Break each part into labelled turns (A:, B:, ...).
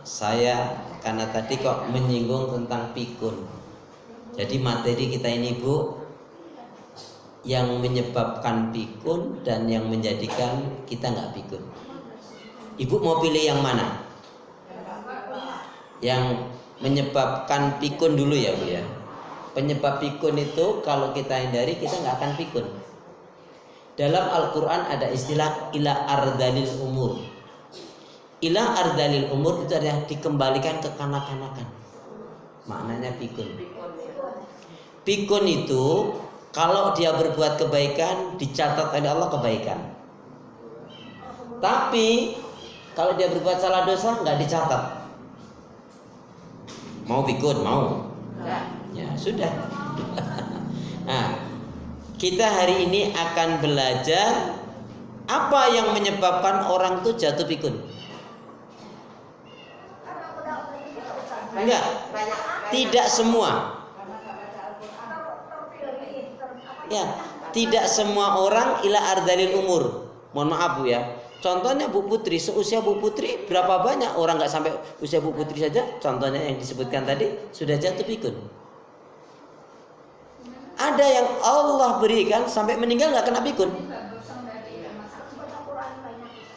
A: saya karena tadi kok menyinggung tentang pikun. Jadi materi kita ini Bu, yang menyebabkan pikun dan yang menjadikan kita nggak pikun. Ibu mau pilih yang mana? Yang menyebabkan pikun dulu ya Bu ya. Penyebab pikun itu kalau kita hindari kita nggak akan pikun. Dalam Al-Quran ada istilah ila ardalil umur. Ila ardalil umur itu adalah dikembalikan ke kanak-kanakan. Maknanya pikun. Pikun itu kalau dia berbuat kebaikan dicatat oleh Allah kebaikan. Tapi kalau dia berbuat salah dosa nggak dicatat. Mau pikun? Mau? Ya sudah. Nah, kita hari ini akan belajar apa yang menyebabkan orang itu jatuh pikun. Enggak, tidak semua. Ya, tidak semua orang ila ardalil umur. Mohon maaf Bu ya. Contohnya Bu Putri, seusia Bu Putri berapa banyak orang nggak sampai usia Bu Putri saja, contohnya yang disebutkan tadi sudah jatuh pikun. Ada yang Allah berikan sampai meninggal nggak kena pikun.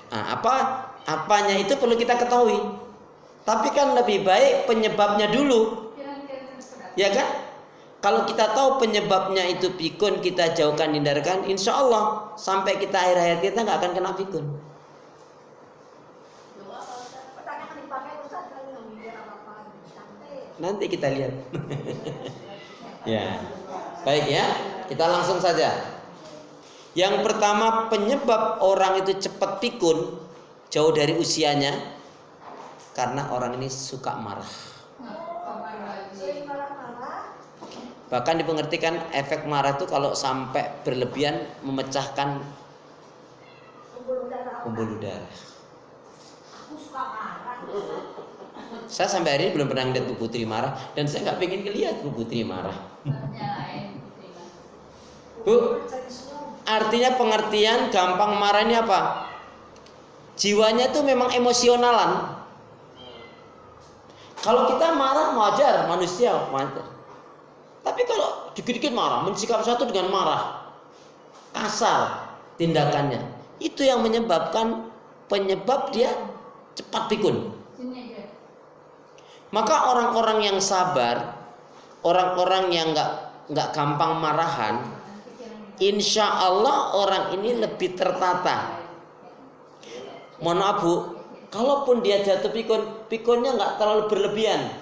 A: Nah, apanya itu perlu kita ketahui. Tapi kan lebih baik penyebabnya dulu, ya kan? Kalau kita tahu penyebabnya itu pikun, kita jauhkan, hindarkan, insya Allah sampai kita akhir hayat kita nggak akan kena pikun. Nanti kita lihat. Ya, baik ya. Kita langsung saja. Yang pertama penyebab orang itu cepat pikun jauh dari usianya karena orang ini suka marah. Bahkan dipengertikan efek marah itu kalau sampai berlebihan memecahkan pembuluh darah. Saya sampai hari ini belum pernah lihat Bu Putri marah dan saya nggak pengen lihat Bu Putri marah. Bu, artinya pengertian gampang marah ini apa? Jiwanya itu memang emosionalan. Kalau kita marah wajar, manusia wajar. Tapi kalau dikit-dikit marah, mensikap satu dengan marah, kasar tindakannya, itu yang menyebabkan penyebab dia cepat pikun. Maka orang-orang yang sabar, orang-orang yang nggak gampang marahan, insya Allah orang ini lebih tertata. Mohon maaf Bu, kalaupun dia jatuh pikun, pikunnya nggak terlalu berlebihan.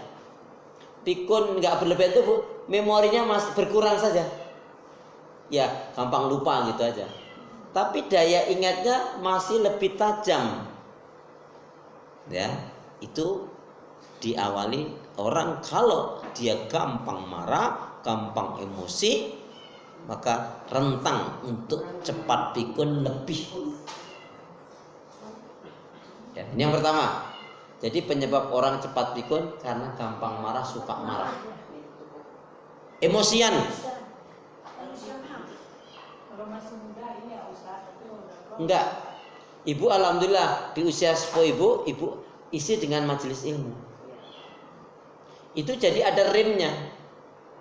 A: Pikun nggak berlebihan itu Bu, memorinya masih berkurang saja. Ya, gampang lupa gitu aja. Tapi daya ingatnya masih lebih tajam. Ya, itu diawali orang kalau dia gampang marah, gampang emosi, maka rentang untuk cepat pikun lebih. Ya, ini yang pertama. Jadi penyebab orang cepat pikun karena gampang marah, suka marah. Emosian. Enggak. Ibu alhamdulillah di usia sepuh ibu isi dengan majelis ilmu. Itu jadi ada remnya.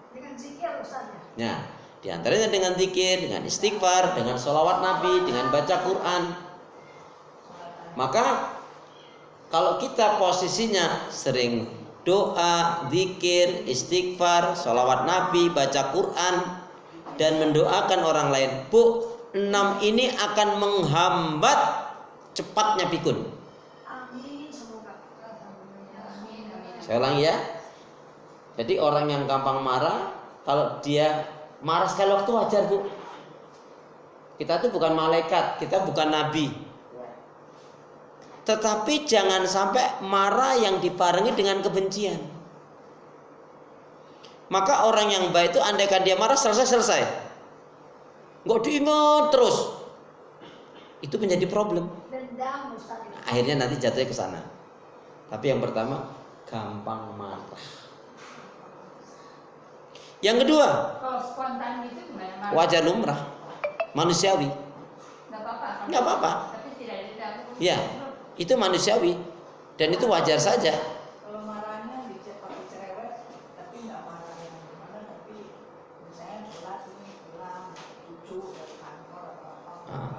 A: Dengan zikir Ustaz. Nah, diantaranya dengan zikir, dengan istighfar, dengan sholawat Nabi, dengan baca Quran. Maka kalau kita posisinya sering doa, zikir, istighfar, sholawat Nabi, baca Quran, dan mendoakan orang lain, Bu, 6 ini akan menghambat cepatnya pikun. Amin. Saya ulangi ya. Jadi orang yang gampang marah, kalau dia marah sekali waktu wajar Bu. Kita itu bukan malaikat, kita bukan nabi. Tetapi jangan sampai marah yang dibarengi dengan kebencian. Maka orang yang baik itu andaikan dia marah selesai. Nggak diingat terus. Itu menjadi problem. Akhirnya nanti jatuhnya ke sana. Tapi yang pertama gampang marah. Yang kedua, kalau spontan itu gimana? Wajar lumrah, manusiawi. Nggak apa-apa. Tapi tidak ada. Ya, itu manusiawi. Dan itu wajar saja.
B: Kalau marahnya pakai cerewet, tapi nggak marah yang gimana, tapi misalnya telat ini pulang cucu dari kantor atau apa, nah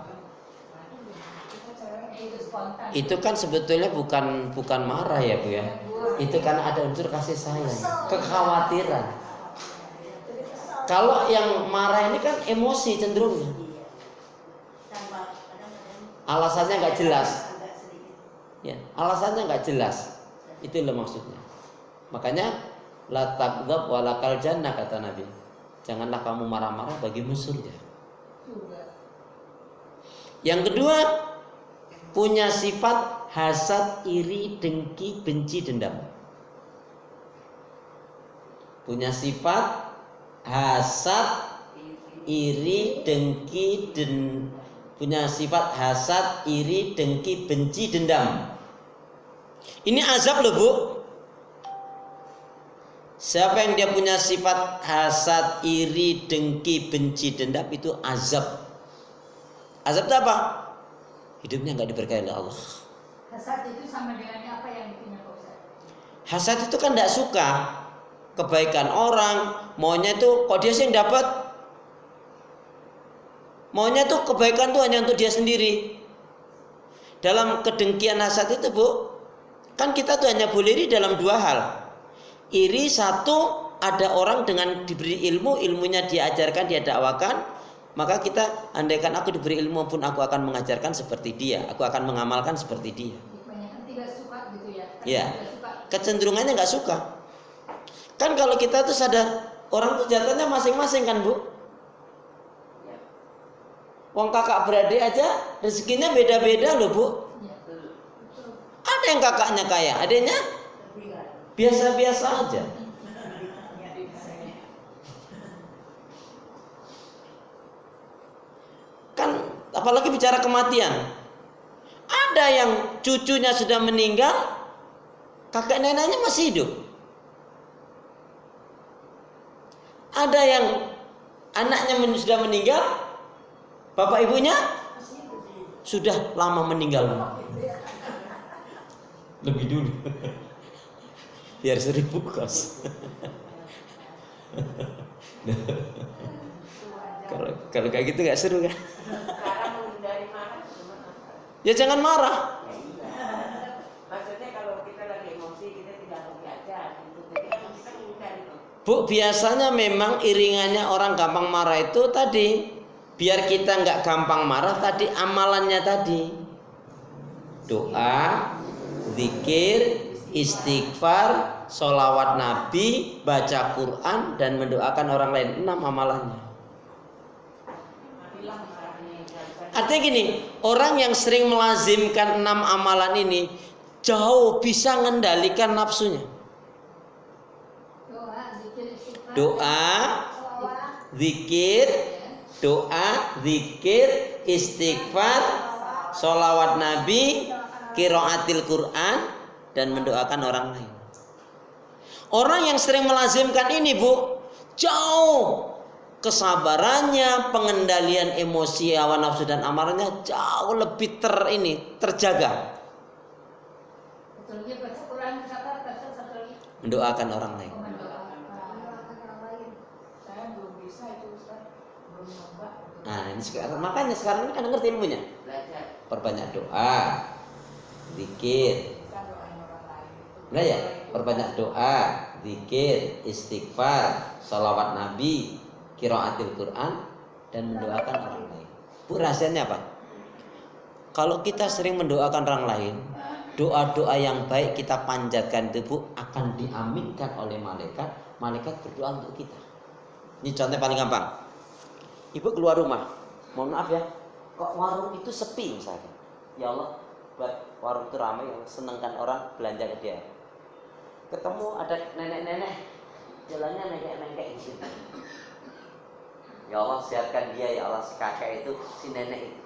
B: itu kita cerewet itu spontan.
A: Itu kan sebetulnya bukan marah ya Bu ya. Itu karena ada unsur kasih sayang, kekhawatiran. Kalau yang marah ini kan emosi cenderungnya. Alasannya nggak jelas. Ya, alasannya nggak jelas. Itulah maksudnya. Makanya la taghdab walakal jannah kata Nabi. Janganlah kamu marah-marah bagimu surga. Yang kedua, punya sifat hasad, iri, dengki, benci, dendam. Punya sifat hasad, iri, dengki, punya sifat hasad, iri, dengki, benci, dendam. Ini azab loh Bu. Siapa yang dia punya sifat hasad, iri, dengki, benci, dendam, itu azab. Azab itu apa? Hidupnya nggak diberkahi oleh Allah.
B: Hasad itu sama dengan apa yang punya Pak Ustaz?
A: Hasad itu kan tidak suka kebaikan orang, maunya itu kok dia sih yang dapat. Maunya itu kebaikan itu hanya untuk dia sendiri. Dalam kedengkian hasad itu Bu, kan kita tuh hanya boleh iri dalam dua hal. Iri satu, ada orang dengan diberi ilmu, ilmunya diajarkan, dia dakwakan, maka kita andaikan aku diberi ilmu pun aku akan mengajarkan seperti dia, aku akan mengamalkan seperti dia.
B: Banyak tidak suka gitu ya.
A: Ya, kecenderungannya nggak suka. Kan kalau kita tuh sadar orang tuh jatuhnya masing-masing kan Bu. Wong kakak beradik aja rezekinya beda-beda loh Bu. Ada yang kakaknya kaya, adiknya biasa-biasa aja. Kan apalagi bicara kematian. Ada yang cucunya sudah meninggal, kakek neneknya masih hidup. Ada yang anaknya sudah meninggal, bapak ibunya sudah lama meninggal. Lebih dulu. Biar 1000 kos. Kalau kayak gitu nggak seru kan? Ya jangan marah.
C: Maksudnya kalau kita lagi emosi kita tidak emosi aja. Jadi kita menghindari itu.
A: Bu, biasanya memang iringannya orang gampang marah itu tadi, biar kita nggak gampang marah tadi amalannya tadi. Doa, zikir, istighfar, sholawat Nabi, baca Quran, dan mendoakan orang lain. 6 amalannya. Artinya gini, orang yang sering melazimkan 6 amalan ini jauh bisa mengendalikan nafsunya. Doa, zikir, istighfar, sholawat Nabi, qiraatil Quran, dan mendoakan orang lain. Orang yang sering melazimkan ini Bu, jauh kesabarannya, pengendalian emosi, hawa nafsu dan amarahnya jauh lebih terjaga. Mendoakan orang lain. Nah, ini sekarang, makanya sekarang ini kan ngerti ilmunya. Perbanyak doa, zikir. Nah ya, perbanyak doa, zikir, istighfar, sholawat Nabi, qiraatil Quran, dan mendoakan orang lain. Bu, rahasianya apa? Kalau kita sering mendoakan orang lain, doa-doa yang baik kita panjatkan itu Bu, akan diaminkan oleh malaikat. Malaikat berdoa untuk kita. Ini contoh paling gampang. Ibu keluar rumah, mohon maaf ya, kok warung itu sepi misalnya. Ya Allah, buat warung itu ramai, senengkan orang belanja ke dia. Ketemu ada nenek-nenek, jalannya nenek-nenek gitu. Ya Allah, sehatkan dia ya Allah, si kakek itu, si nenek itu.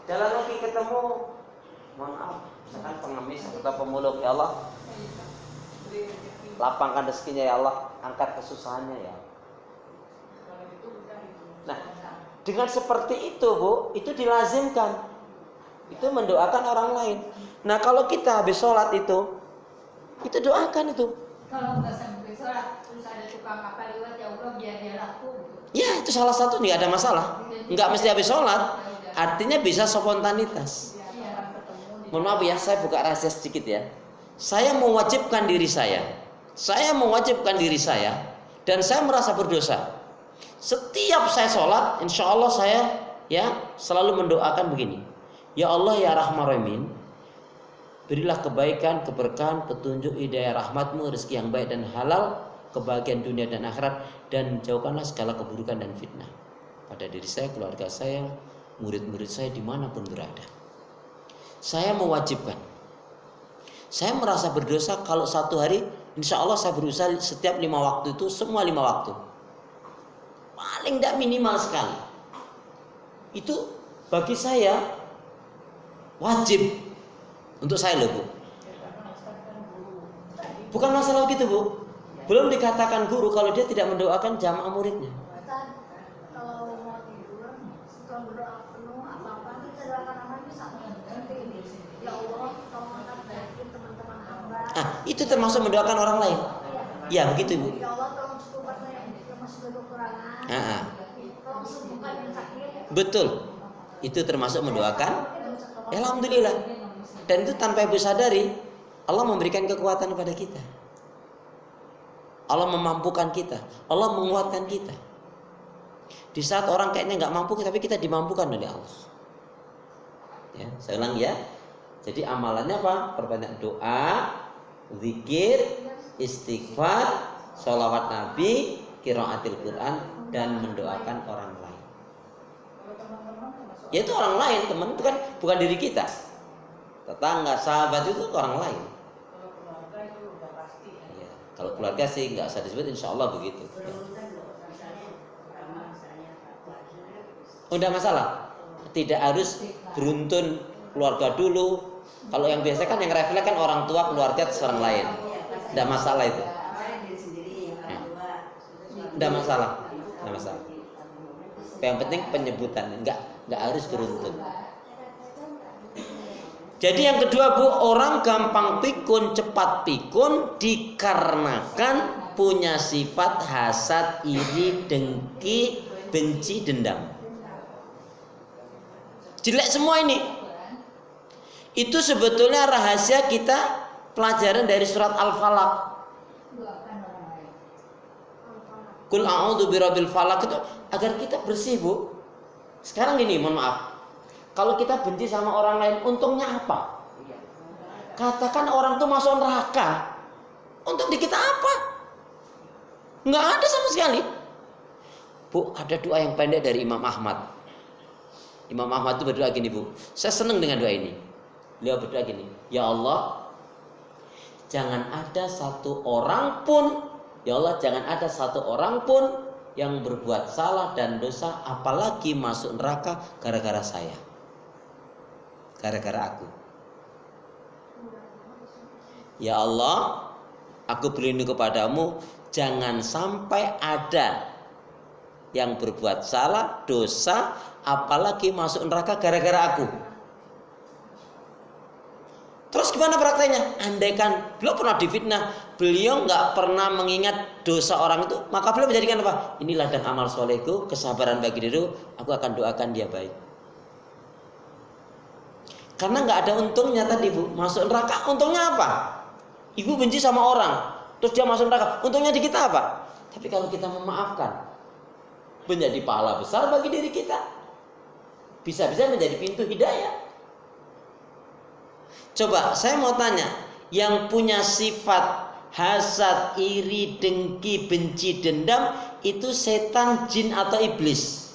A: Jalan lagi ketemu, mohon maaf, misalkan pengemis atau pemulung, ya Allah, lapangkan rezekinya ya Allah, angkat kesusahannya ya Allah. Nah, dengan seperti itu Bu, itu dilazimkan. Itu mendoakan orang lain. Nah kalau kita habis sholat itu doakan itu.
B: Kalau nggak sampai sholat, terus ada tukang apa lewat, ya Allah biar dia laku.
A: Ya itu salah satu, nggak ada masalah. Nggak mesti habis sholat. Artinya bisa spontanitas. Mohon maaf ya, saya buka rahasia sedikit ya. Saya mewajibkan diri saya. Dan saya merasa berdosa. Setiap saya sholat, insya Allah saya ya selalu mendoakan begini. Ya Allah ya Rahman Rahim, berilah kebaikan, keberkahan, petunjuk, hidayah, rahmatmu, rezeki yang baik dan halal, kebahagiaan dunia dan akhirat, dan jauhkanlah segala keburukan dan fitnah pada diri saya, keluarga saya, murid-murid saya dimanapun berada. Saya mewajibkan. Saya merasa berdosa kalau satu hari, insya Allah saya berusaha setiap 5 waktu itu, semua 5 waktu. Paling tidak minimal sekali. Itu bagi saya wajib untuk saya loh Bu. Bukan masalah gitu Bu. Belum dikatakan guru kalau dia tidak mendoakan jamaah muridnya.
B: Kalau mau tidur, kalau berdoa penuh apa-apa, kita doakan nama bisa. Ya Allah, tolong angkat baikin teman-teman hamba.
A: Itu termasuk mendoakan orang lain. Ya begitu Bu.
B: Ya Allah, tolong cukupkan saya yang masih berkekurangan. Tolong sembuhkan yang sakit.
A: Betul. Itu termasuk mendoakan. Alhamdulillah. Dan itu tanpa ibu sadari, Allah memberikan kekuatan kepada kita. Allah memampukan kita. Allah menguatkan kita. Di saat orang kayaknya nggak mampu, tapi kita dimampukan oleh Allah. Ya, saya ulang ya. Jadi amalannya apa? Perbanyak doa, zikir, istighfar, sholawat Nabi, qiraatil Quran, dan mendoakan orang lain. Ya itu orang lain, teman itu kan bukan diri kita. Tetangga, sahabat itu orang lain.
B: Kalau keluarga itu udah pasti.
A: Ya, kalau keluarga sih nggak usah disebut, insya Allah begitu. Udah masalah. Tidak harus beruntun keluarga dulu. Kalau yang biasa kan yang refleks kan orang tua, keluarga, terus orang lain. Tidak masalah itu. Tidak masalah. Yang penting penyebutan, nggak harus beruntun. Jadi yang kedua Bu, orang gampang pikun, cepat pikun dikarenakan punya sifat hasad, iri, dengki, benci, dendam. Jelek semua ini. Itu sebetulnya rahasia kita pelajaran dari surat Al-Falaq. Qul a'udzu birabbil falaq itu agar kita bersih Bu. Sekarang gini, mohon maaf. Kalau kita benci sama orang lain, untungnya apa? Katakan orang itu masuk neraka, untuk di kita apa? Nggak ada sama sekali. Bu, ada doa yang pendek dari Imam Ahmad. Imam Ahmad itu berdoa gini Bu. Saya senang dengan doa ini. Beliau berdoa gini, ya Allah, jangan ada satu orang pun, ya Allah, jangan ada satu orang pun yang berbuat salah dan dosa, apalagi masuk neraka gara-gara saya. Gara-gara aku. Ya Allah, aku berlindung kepadamu, jangan sampai ada yang berbuat salah, dosa, apalagi masuk neraka gara-gara aku. Terus gimana prakteknya? Andaikan beliau pernah difitnah, beliau nggak pernah mengingat dosa orang itu, maka beliau menjadikan apa? Inilah dan amal solehku, kesabaran bagi diriku, aku akan doakan dia baik. Karena nggak ada untungnya tadi Bu, masuk neraka untungnya apa? Ibu benci sama orang, terus dia masuk neraka, untungnya di kita apa? Tapi kalau kita memaafkan, menjadi pahala besar bagi diri kita, bisa-bisa menjadi pintu hidayah. Coba saya mau tanya, yang punya sifat hasad, iri, dengki, benci, dendam, itu setan, jin atau iblis?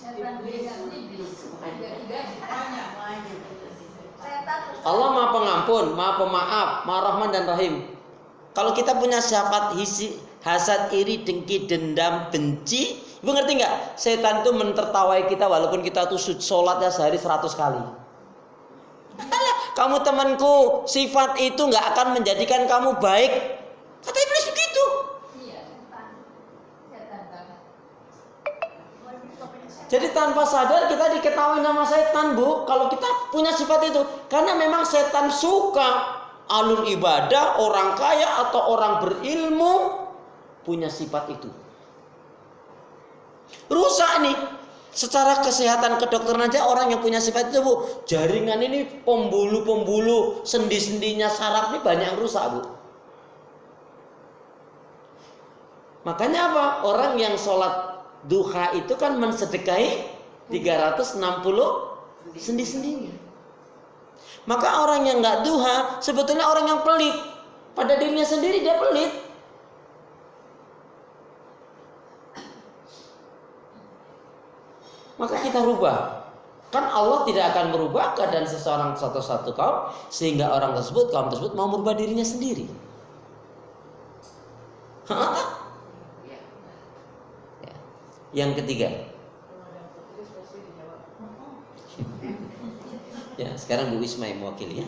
A: Allah Maha Pengampun, Maha Pemaaf, Maha Rahman dan Rahim. Kalau kita punya sifat hasad, iri, dengki, dendam, benci, Ibu ngerti nggak? Setan itu mentertawai kita walaupun kita tuh sholatnya sehari 100 kali. Alah, kamu temanku, sifat itu nggak akan menjadikan kamu baik. Kata iblis begitu. Jadi tanpa sadar kita diketahui nama setan, Bu, kalau kita punya sifat itu. Karena memang setan suka alun ibadah, orang kaya atau orang berilmu punya sifat itu. Rusak nih. Secara kesehatan kedokteran aja orang yang punya sifat itu, Bu, jaringan ini pembuluh-pembuluh, sendi-sendinya saraf ini banyak yang rusak, Bu. Makanya apa? Orang yang sholat duha itu kan mensedekahi 360 sendi-sendinya. Maka orang yang nggak duha sebetulnya orang yang pelit. Pada dirinya sendiri dia pelit. Maka kita rubah. Kan Allah tidak akan merubah keadaan seseorang satu kaum sehingga kaum tersebut mau merubah dirinya sendiri. Ya. Yang ketiga. Ya, sekarang Bu Wisma yang mewakili ya.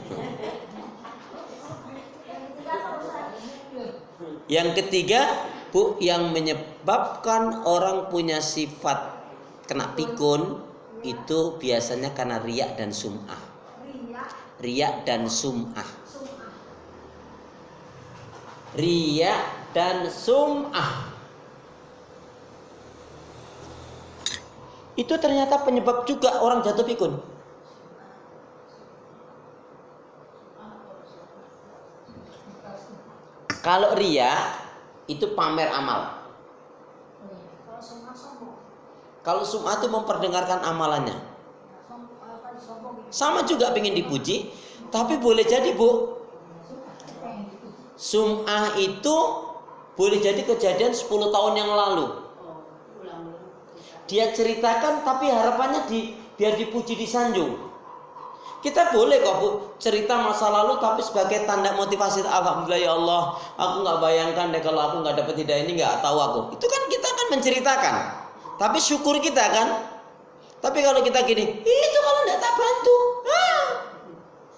A: Yang ketiga, Bu, yang menyebabkan orang punya sifat kena pikun itu biasanya karena riya dan sum'ah. Riya dan sum'ah. Riya dan sum'ah. Itu ternyata penyebab juga orang jatuh pikun. Kalau riya itu pamer amal. Kalau sum'ah itu memperdengarkan amalannya. Sama juga pengen dipuji, tapi boleh jadi, Bu, sum'ah itu boleh jadi kejadian 10 tahun yang lalu. Dia ceritakan tapi harapannya biar dipuji disanjung. Kita boleh kok, Bu, cerita masa lalu tapi sebagai tanda motivasi. Alhamdulillah ya Allah, aku nggak bayangkan deh kalau aku nggak dapat hidayah ini, nggak tahu aku. Itu kan kita akan menceritakan. Tapi syukur kita kan. Tapi kalau kita gini, itu kalau tidak tak bantu.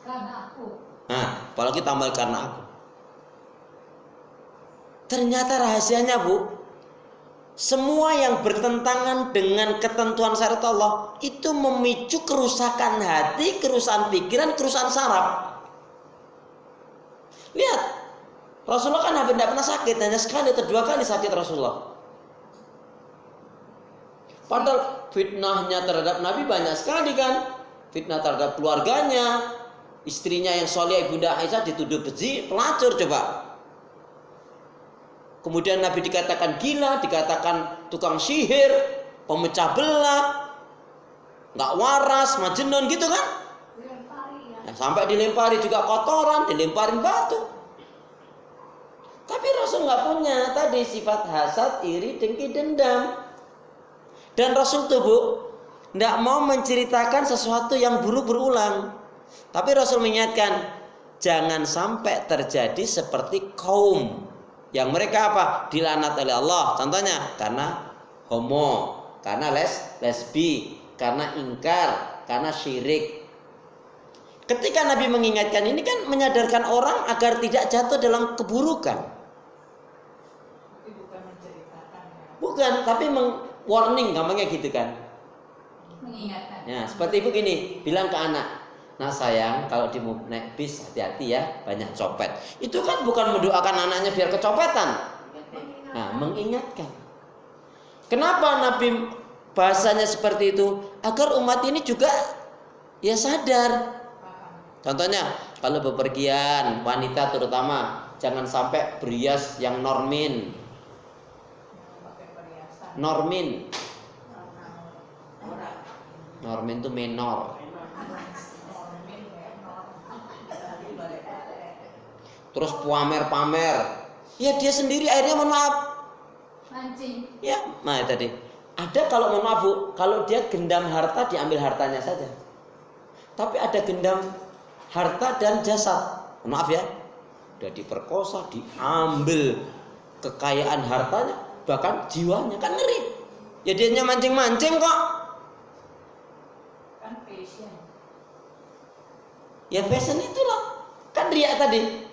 B: Karena aku.
A: Nah, apalagi tambah karena aku. Ternyata rahasianya, Bu, semua yang bertentangan dengan ketentuan syariat Allah itu memicu kerusakan hati, kerusakan pikiran, kerusakan saraf. Lihat, Rasulullah kan hampir tidak pernah sakit, hanya sekali atau 2 kali sakit Rasulullah. Padahal fitnahnya terhadap Nabi banyak sekali kan. Fitnah terhadap keluarganya, istrinya yang soleh Ibunda Aisyah dituduh bezi, pelacur coba. Kemudian Nabi dikatakan gila, dikatakan tukang sihir, pemecah belah, nggak waras, majnun gitu kan. Nah, sampai dilempari juga kotoran, dilemparin batu. Tapi Rasul nggak punya tadi sifat hasad, iri, dengki, dendam. Dan Rasul tuh, Bu, tidak mau menceritakan sesuatu yang buruk berulang. Tapi Rasul mengingatkan, jangan sampai terjadi seperti kaum yang mereka apa? Dilaknat oleh Allah. Contohnya karena homo, karena lesbi, karena ingkar, karena syirik. Ketika Nabi mengingatkan ini kan menyadarkan orang agar tidak jatuh dalam keburukan.
B: Tapi bukan menceritakan ya.
A: Bukan, tapi warning gampangnya gitu kan.
B: Mengingatkan.
A: Ya, seperti ibu gini, bilang ke anak, "Nah sayang, kalau di naik bis hati-hati ya, banyak copet." Itu kan bukan mendoakan anaknya biar kecopetan. Nah, mengingatkan. Kenapa Nabi bahasanya seperti itu? Agar umat ini juga ya sadar. Contohnya, kalau bepergian, wanita terutama, jangan sampai berias yang normin. Normin itu menor. Terus pamer-pamer. Ya dia sendiri akhirnya mohon maaf.
B: Mancing.
A: Ya, nah tadi. Ada kalau mohon maaf, Bu, kalau dia gendam harta diambil hartanya saja. Tapi ada gendam harta dan jasad. Mohon maaf ya. Udah diperkosa, diambil kekayaan hartanya, bahkan jiwanya, kan ngeri. Ya dia mancing-mancing kok.
B: Kan passion.
A: Ya fashion itulah. Kan riak tadi.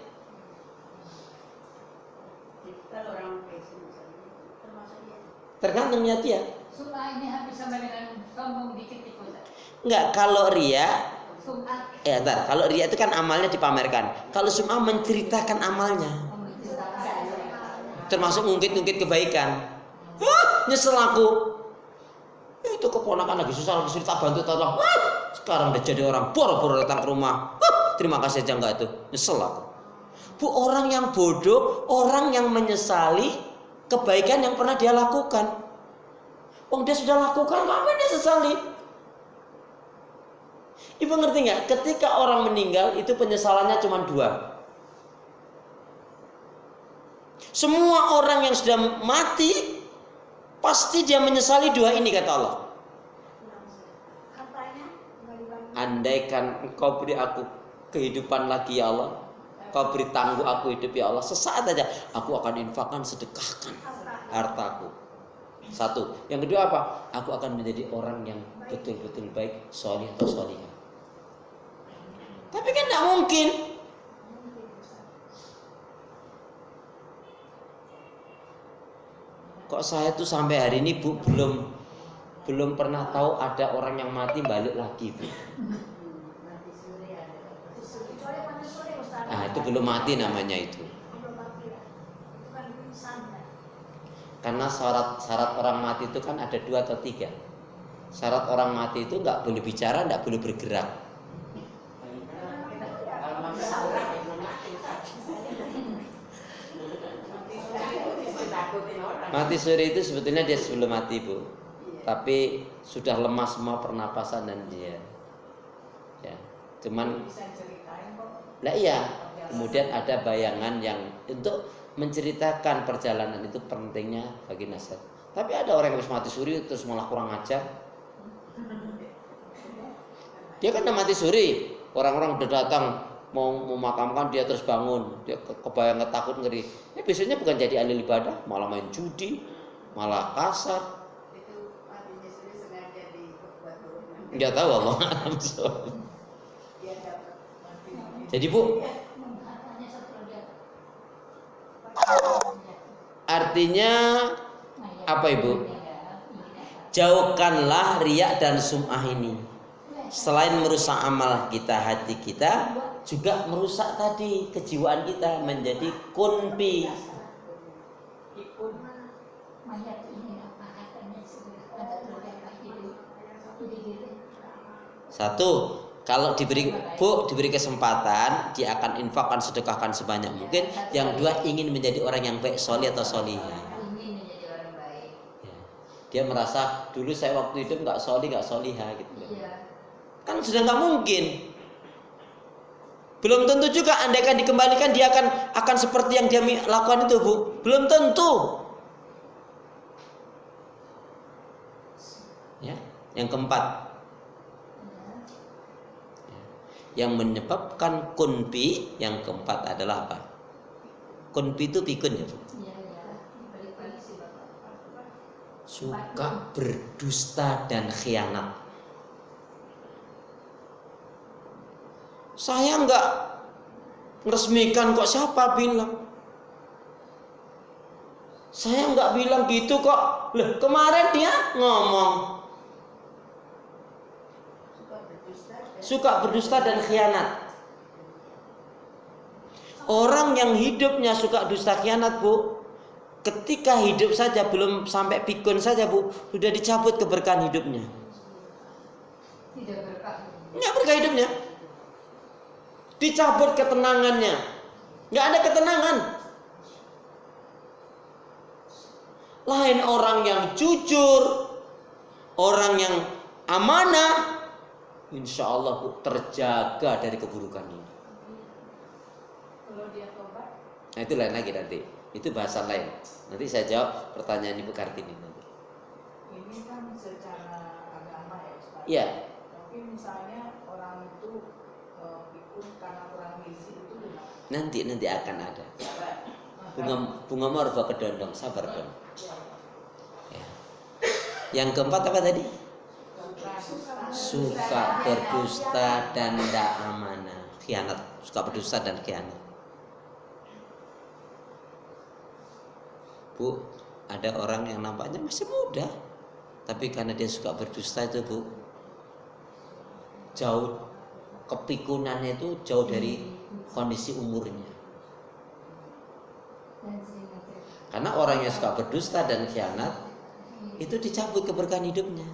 C: Kalau orang passion misalnya termasuk dia.
A: Tergantung niat dia.
B: Surah ini hampir sama dengan
D: sombong dikit itu.
A: Enggak, kalau ria,
D: Sum'ah.
A: kalau ria itu kan amalnya dipamerkan. Kalau sum'ah menceritakan amalnya, termasuk ngungkit-ngungkit kebaikan. Nyesel aku. Itu keponakan lagi susah, lagi sulit, tak bantu tolong. Sekarang udah jadi orang, boro-boro datang ke rumah. Terima kasih aja enggak itu. Nyesel aku. Bu, orang yang bodoh, orang yang menyesali kebaikan yang pernah dia lakukan. Dia sudah lakukan, ngapain dia sesali? Ibu ngerti nggak? Ketika orang meninggal itu penyesalannya cuma 2. Semua orang yang sudah mati pasti dia menyesali 2 ini, kata Allah. Andaikan engkau beri aku kehidupan lagi ya Allah, kau beri tangguh aku hidup ya Allah, sesaat aja aku akan infakkan, sedekahkan hartaku. 1. Yang kedua apa? Aku akan menjadi orang yang betul-betul baik, solih atau solihah. Tapi kan tidak mungkin. Kok saya tuh sampai hari ini Bu belum pernah tahu ada orang yang mati balik lagi, Bu. Itu belum mati namanya itu. Karena syarat orang mati itu kan ada 2 atau 3. Syarat orang mati itu nggak boleh bicara, nggak boleh bergerak. Mati suri itu sebetulnya dia sebelum mati, Bu. Tapi sudah lemah semua pernapasan dan dia. Ya, cuman lah iya. Kemudian ada bayangan yang untuk menceritakan perjalanan itu pentingnya bagi nasihat. Tapi ada orang yang habis mati suri terus malah kurang ajar. Dia kan udah mati suri, orang-orang udah datang mau memakamkan dia terus bangun, dia kebayang takut ngeri. Biasanya bukan jadi ahli ibadah, malah main judi, malah kasar.
C: Itu matinya sendiri sengaja dibuat turun.
A: Nggak tahu Allah. Jadi Bu, artinya apa Ibu? Jauhkanlah riya dan sum'ah ini. Selain merusak amal kita, hati kita, juga merusak tadi kejiwaan kita menjadi kunpi. Satu, kalau diberi kesempatan, dia akan infakkan, sedekahkan sebanyak mungkin. Yang 2, ingin menjadi orang yang baik, solih atau solihah. Dia merasa dulu saya waktu hidup nggak solih, nggak solihah gitu. Kan sudah nggak mungkin. Belum tentu juga andaikan dikembalikan dia akan seperti yang dia lakukan itu, Bu. Belum tentu. Ya, yang keempat. Yang menyebabkan kunpi yang keempat adalah apa? Kunpi itu pikun ya, Bu. Suka berdusta dan khianat. Saya enggak meresmikan kok, siapa bilang? Saya enggak bilang gitu kok. Loh, kemarin dia ngomong suka berdusta dan khianat. Orang yang hidupnya suka dusta khianat, Bu, ketika hidup saja belum sampai pikun saja, Bu, sudah dicabut keberkahan hidupnya.
D: Tidak berkah.
A: Enggak berkah hidupnya. Dicabut ketenangannya. Enggak ada ketenangan. Lain orang yang jujur, orang yang amanah, insya Allah Bu, terjaga dari keburukan ini.
B: Kalau dia tobat,
A: Nah itu lain lagi nanti. Itu bahasa lain. Nanti saya jawab pertanyaan Ibu Kartini nanti.
B: ini kan secara agama ya Ustaz.
A: Iya.
B: Tapi misalnya orang itu ikut karena kurang gizi itu gimana?
A: Nanti akan ada. Bunga marba kedondong, sabar dong. Ya. Yang keempat apa tadi? Suka berdusta dan tidak amanah, khianat. Suka berdusta dan khianat. Bu, ada orang yang nampaknya masih muda, Tapi karena dia suka berdusta itu Bu, jauh kepikunannya itu jauh dari kondisi umurnya. Karena orang yang suka berdusta dan khianat itu dicabut keberkahan hidupnya.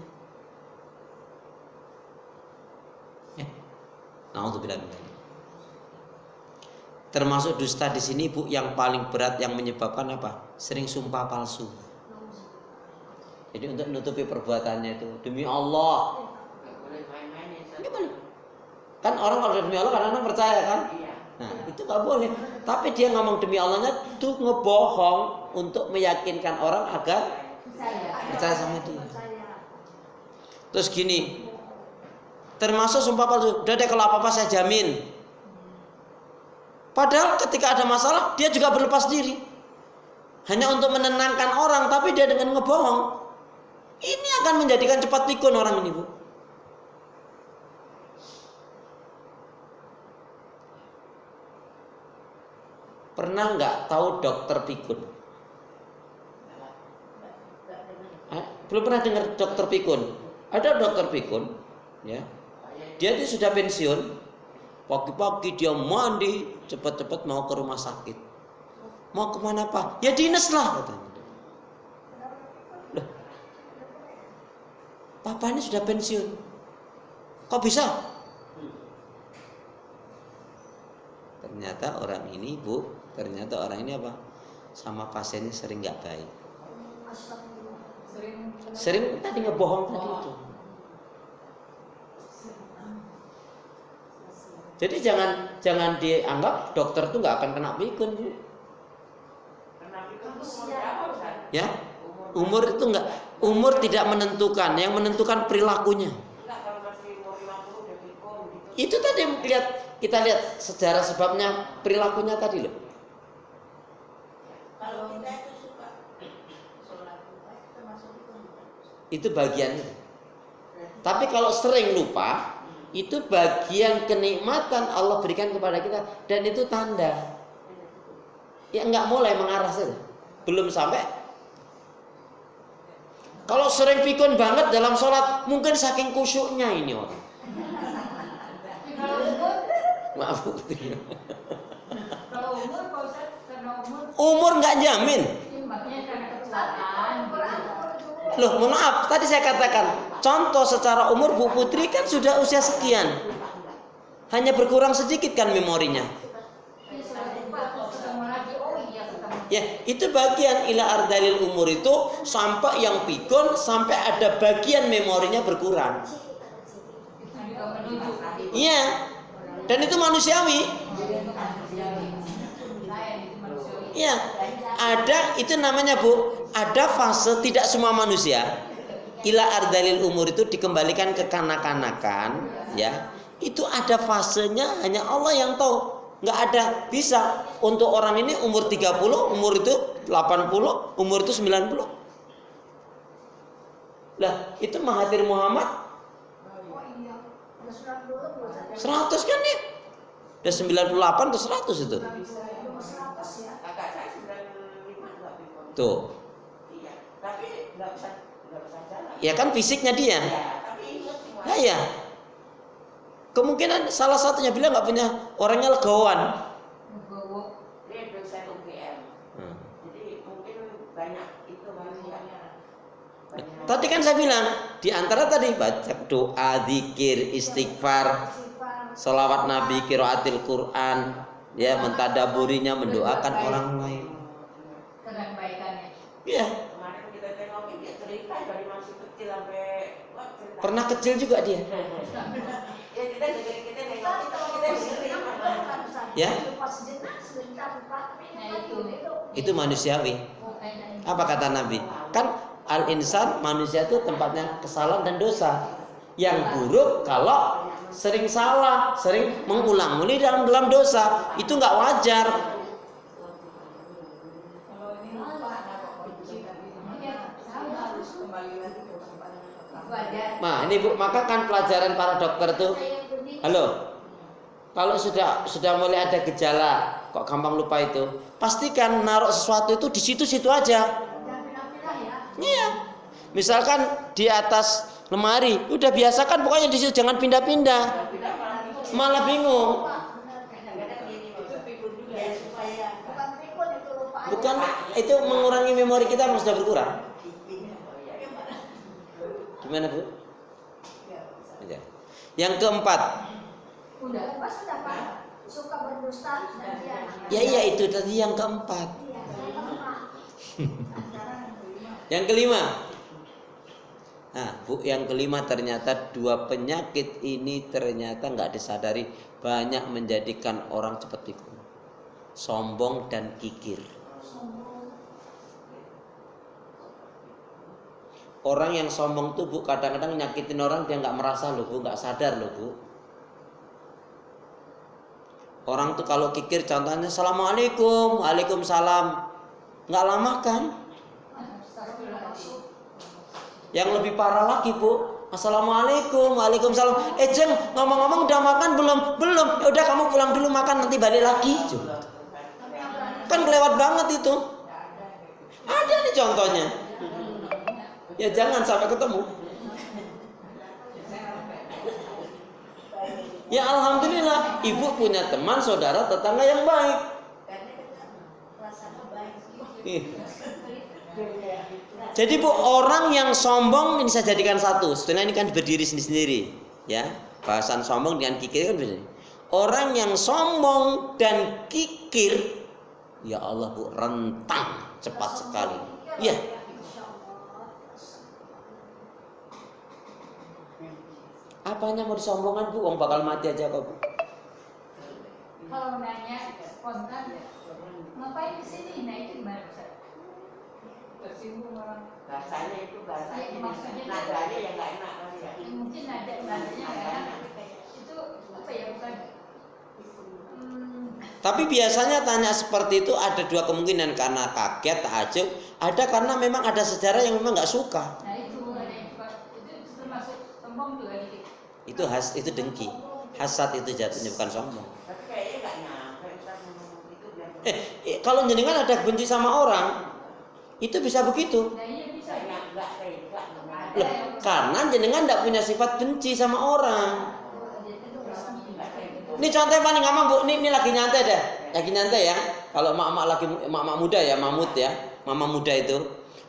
A: Naudzubillah min dzalik. Termasuk dusta di sini Bu yang paling berat yang menyebabkan apa? Sering sumpah palsu. Jadi untuk menutupi perbuatannya itu demi Allah.
C: Nggak boleh main-main ya.
A: Nggak boleh. Kan orang kalau demi Allah kadang-kadang percaya kan?
C: Iya.
A: Nah itu nggak boleh. Tapi dia ngomong demi Allahnya itu ngebohong untuk meyakinkan orang agar percaya sama dia. Terus gini, termasuk sumpah palsu. Udah deh kalau apa-apa saya jamin. Padahal ketika ada masalah dia juga berlepas diri. Hanya untuk menenangkan orang, tapi dia dengan ngebohong. Ini akan menjadikan cepat pikun orang ini Bu. Pernah nggak tahu dokter pikun? Belum pernah dengar dokter pikun? Ada dokter pikun, ya. Dia itu sudah pensiun. Pagi-pagi dia mandi, cepat-cepat mau ke rumah sakit. Mau kemana Pak? Ya dinas lah katanya. Loh, Papa ini sudah pensiun. Kok bisa? Ternyata orang ini Bu, ternyata orang ini apa? Sama pasiennya sering nggak baik. Sering tadi ngebohong tadi itu. Jadi jangan dianggap dokter itu nggak akan kena pikun Bu.
C: Kena pikun itu umur berapa Ustaz?
A: Ya, umur itu enggak, umur tidak menentukan, yang menentukan perilakunya.
C: Enggak, kalau masih umur 50 udah pikun gitu.
A: Itu tadi kita lihat sejarah sebabnya perilakunya tadi loh.
B: Kalau kita itu suka sholat lupa itu termasuk itu.
A: Itu bagian itu. Tapi kalau sering lupa, itu bagian kenikmatan Allah berikan kepada kita dan itu tanda. Ya enggak mulai mengarah saja. Belum sampai. Kalau sering pikun banget dalam sholat, mungkin saking khusyuknya ini orang.
D: Kalau umur,
A: Maaf Bu.
D: kalau umur, Pak Ustaz, karena umur,
A: Umur nggak jamin.
D: timbangnya karena kecelakaan.
A: Loh, mohon maaf, tadi saya katakan contoh secara umur Bu Putri kan sudah usia sekian. Hanya berkurang sedikit kan memorinya.
D: Ini sudah lupa, terus ketemu lagi, oh iya ketemu.
A: Ya, itu bagian ila ardalil umur itu sampai yang pikun sampai ada bagian memorinya berkurang.
D: Itu juga menunjuk.
A: Iya. Dan itu manusiawi. Iya. Ada itu namanya Bu, ada fase tidak semua manusia ila ardalil umur itu dikembalikan ke kanak-kanakan, ya. Itu ada fasenya hanya Allah yang tahu. Nggak ada bisa untuk orang ini umur 30, umur itu 80, umur itu 90. Lah, itu Mahathir Muhammad 100 kan nih? Udah 98 atau 100 itu.
C: Kakak saya 95 enggak pikun.
A: Tuh.
C: Iya, tapi enggak bisa jalan.
A: Ya kan fisiknya dia.
C: Iya, tapi ingat semua.
A: Nah, ya. Kemungkinan salah satunya bilang nggak punya orangnya legowan.
C: Dia dosen UGM. Jadi mungkin banyak itu manusianya. Banyak.
A: Tadi kan saya bilang di antara tadi baca doa, zikir, istighfar, sholawat Nabi, qiraatil Quran, ya mentadaburinya, mendoakan orang lain.
D: Dengan kebaikannya.
A: Iya.
C: Kemarin kita tengokin dia cerita dari masih kecil sampai cerita.
A: Pernah kecil juga dia.
C: Ya kita dengerin kita nengokin kita dengerin.
A: Ya.
D: Nah
A: Itu manusiawi. Apa kata Nabi? Kan al-insan, manusia itu tempatnya kesalahan dan dosa. Yang buruk kalau sering salah, sering mengulang-ulang dalam dosa, itu nggak wajar.
B: Kalau ini lupa naruh kunci harus kembali lagi ke tempat yang pertama.
A: Nah, ini Bu, maka kan pelajaran para dokter tuh. Halo. Kalau sudah mulai ada gejala kok gampang lupa itu, pastikan naruh sesuatu itu di situ-situ aja. Iya. Misalkan di atas lemari, udah biasakan pokoknya di situ, jangan pindah-pindah. Malah bingung.
C: Kadang-kadang gini
B: Itu
C: Ustaz.
B: pikun juga
C: Ya
B: ya.
C: supaya
D: Bukan pikun itu lupa aja.
A: Bukan, itu mengurangi memori kita yang sudah berkurang. Gimana Bu? Ya. Yang keempat,
D: Udah lepas sudah Pak. Suka berdusta dan dia.
A: ya iya itu tadi yang keempat.
D: Iya, saya lemah.
A: Yang kelima, nah Bu, yang kelima ternyata dua penyakit ini ternyata nggak disadari banyak menjadikan orang cepat pikun. Sombong dan kikir. Orang yang sombong tuh Bu kadang-kadang nyakitin orang dia nggak merasa loh Bu, nggak sadar loh Bu. Orang tuh kalau kikir contohnya assalamualaikum, waalaikumsalam, nggak lama kan? Yang lebih parah lagi Bu, assalamualaikum, waalaikumsalam. Jeng, ngomong-ngomong udah makan belum? Belum. Ya udah kamu pulang dulu makan nanti balik lagi. Kan kelewat banget itu. Ada nih contohnya. Ya jangan sampai ketemu. Ya alhamdulillah, ibu punya teman, saudara, tetangga yang baik. Jadi Bu, orang yang sombong ini saya jadikan satu. Setelah ini kan berdiri sendiri-sendiri, ya. Bahasan sombong dengan kikir kan beda. Orang yang sombong dan kikir, ya Allah Bu, rentang cepat sekali. Iya. Apanya mau disombongkan Bu? Wong bakal mati aja kok Bu.
D: Kalau nanya spontan, ngapain di sini? Nah itu gimana Ustaz?
B: Tersinggung orang.
C: bahasanya itu bahasanya
D: Ya, maksudnya
C: nadanya yang nggak enak kali ya.
D: Mungkin ada nadanya kan? Itu apa ya bukan?
A: Tapi biasanya tanya seperti itu ada dua kemungkinan, karena kaget, takjub, ada karena memang ada sejarah yang memang nggak suka.
D: Nah itu ada yang suka, itu termasuk sombong juga gitu.
A: Itu dengki. Hasad itu jatuhnya, bukan sombong.
C: Tapi kayaknya nggak nyampe Ustaz ngomong itu biar
A: Kalau jenengan ada benci sama orang, itu bisa begitu.
D: Nah iya bisa.
C: saya nggak tega ngomong.
A: Loh, karena jenengan tidak punya sifat benci sama orang. Ini contohnya paling gampang Bu, ini lagi nyantai deh, lagi nyantai ya. Kalau mak muda ya, mamut ya, mama muda itu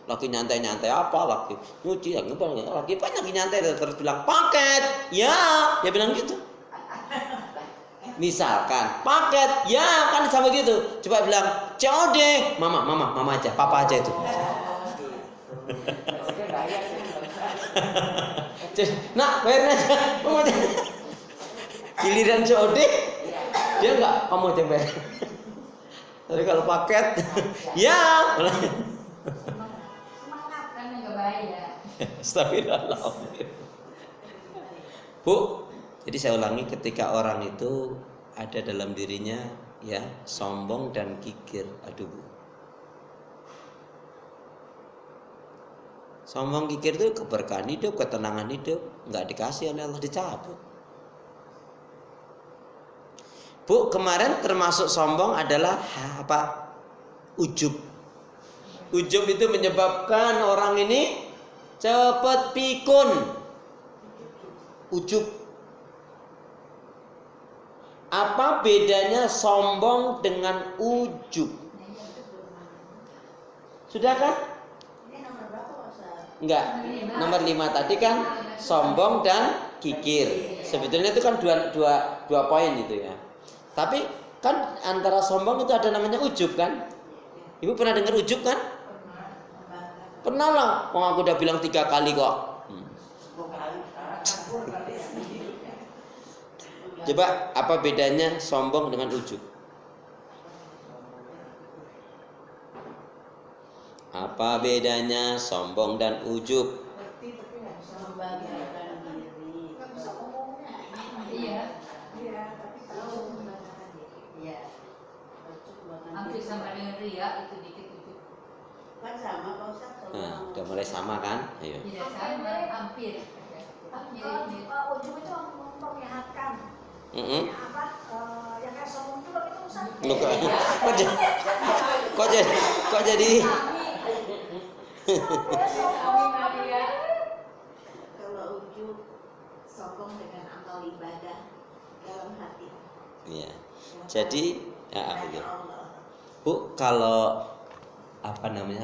A: lagi nyantai apa, lagi nyuci, lagi banyak nyantai terus bilang paket, ya, dia bilang gitu. Misalkan paket, ya kan sama gitu. Coba bilang COD, mama aja, papa aja itu. Nak bayarnya aja, mama aja. Giliran COD, dia enggak, kamu aja bayar. Tapi kalau paket, ya.
D: Semangat kan nggak bahaya.
A: Astagfirullah. Bu, jadi saya ulangi, ketika orang itu ada dalam dirinya ya sombong dan kikir, aduh Bu. Sombong kikir itu keberkahan hidup, ketenangan hidup, nggak dikasih oleh Allah, dicabut. Bu, kemarin termasuk sombong adalah apa? Ujub. Ujub itu menyebabkan orang ini cepat pikun. Ujub. Apa bedanya sombong dengan ujub? Sudah kan?
B: Ini nomor berapa Ustaz?
A: Enggak. Nomor 5 tadi kan sombong dan kikir. Sebetulnya itu kan dua poin itu ya. Tapi kan antara sombong itu ada namanya ujub kan? Ibu pernah dengar ujub kan? Pernah lah. Wong aku udah bilang 3 kali kok. Coba apa bedanya sombong dengan ujub? Apa bedanya sombong dan ujub?
B: Ngerti tapi nggak bisa membanggakan diri.
D: Nggak bisa ngomongnya. Iya.
B: Iya, tapi tahu membanggakan diri.
C: Iya.
D: Hampir sama dengan ria itu dikit itu.
B: Kan sama Pak Ustaz.
A: Nah, udah mulai sama kan? Ayo.
D: Tidak sama, hampir. Mirip-mirip.
E: Ujung itu memperlihatkan
A: Mm-mm.
E: apa yang kayak sombong itu loh itu Ustaz.
A: Loh, kok jadi
C: Kalau ujub sombong dengan amal ibadah dalam hati.
A: Iya. Jadi ya,
C: Hanya
A: betul.
C: Allah.
A: Bu, kalau